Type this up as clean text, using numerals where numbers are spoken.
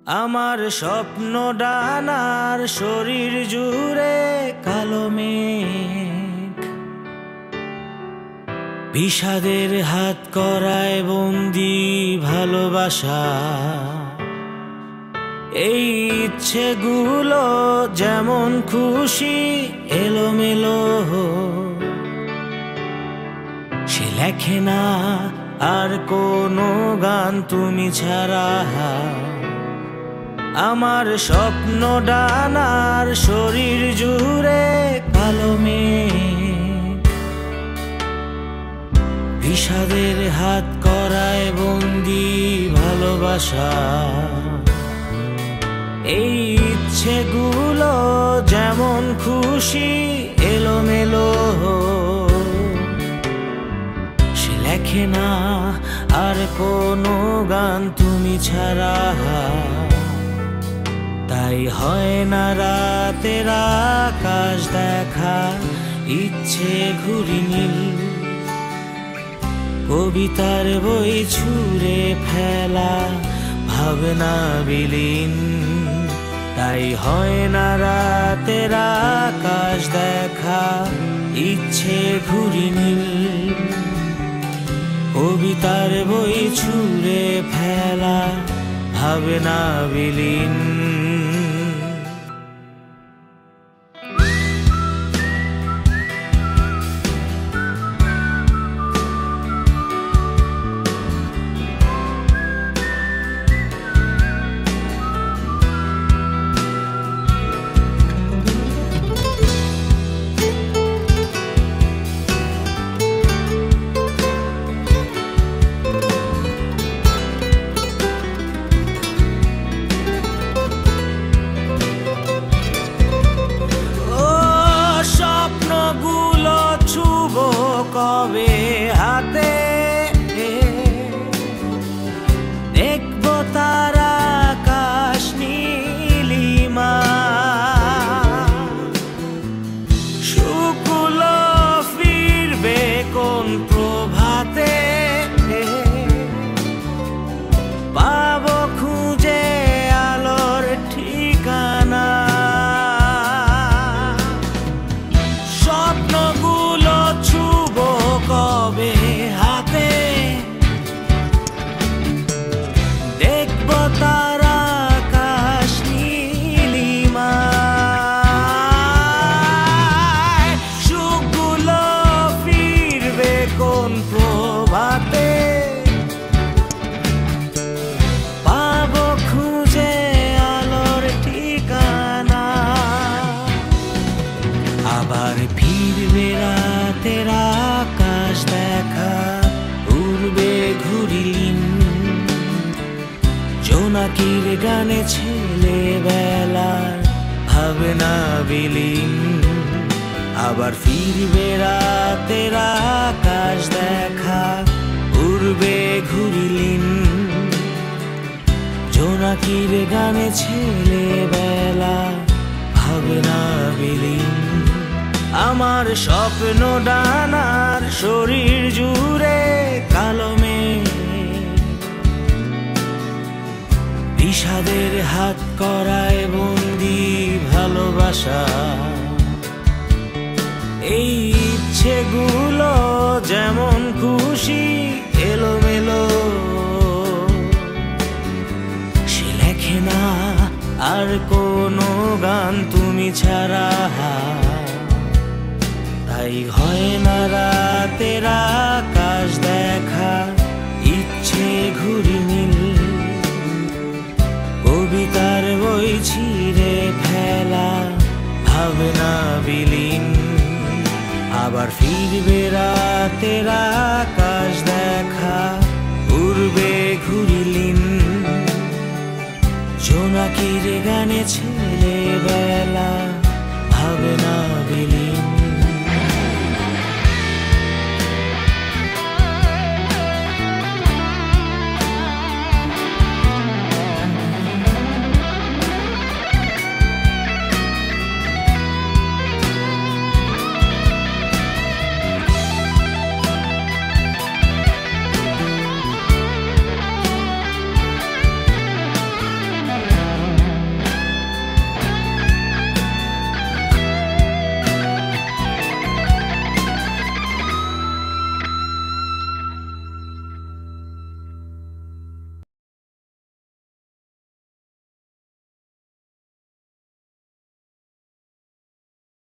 আমার স্বপ্ন ডানার শরীর জুড়ে কালো মেঘ, বিষাদের হাত করায় বন্দি ভালোবাসা। এই ইচ্ছেগুলো যেমন খুশি এলোমেলো, সে লেখে না আর কোনো গান তুমি ছাড়া। আমার স্বপ্ন ডানার শরীর জুড়ে কালো মেঘ, বিষাদের হাত করায় বন্দি ভালোবাসা। এই ইচ্ছেগুলো যেমন খুশি এলোমেলো, সে লেখে না আর কোনো গান তুমি ছাড়া। তাই হয় না রাতের আকাশ দেখা, ইচ্ছে ঘুরি নীল, কবিতার বই ছুঁড়ে ফেলা ভাবনা বিলীন। তাই হয় না রাতের আকাশ দেখা, ইচ্ছে ঘুরি নীল, কবিতার বই ছুঁড়ে ফেলা ভাবনা বিলীন। কবে হাতে দেখবো তার আকাশ নীলিমা, শুকুলো ফিরবে কোন প্রভাতে, পাবো খুঁজে আলোর ঠিকানা। স্বপ্নগুলো কবে হাতে দেখবো তার আকাশ নীলিমা, সুখগুলো ফিরবে কোন প্রভাতে, পাবো খুঁজে আলোর ঠিকানা। আবার ফিরবে রাতের আকাশ দেখা, উড়বে ঘুরিলিন, জোনাকির গানে ছেলেবেলার ভাবনা বিলীন। আবার ফিরবে রাতের আকাশ দেখা, উড়বে ঘুরিলিন, জোনাকির গানে ছেলেবেলা ভাবনা বিলীন। আমার স্বপ্ন ডানার শরীর জুড়ে কালো মেঘ, বিষাদের হাত করায় বন্দি ভালোবাসা। এই ইচ্ছেগুলো যেমন খুশি এলোমেলো, সে লেখে না আর কোনো গান তুমি ছাড়া। তাই হয় না রাতের আকাশ দেখা, ইচ্ছে ঘুরি নীল, কবিতার বই ছিঁড়ে ফেলা ভাবনা বিলীন। আবার ফিরবে রাতের আকাশ দেখা, উড়বে ঘুরিলিন, জোনাকির গানে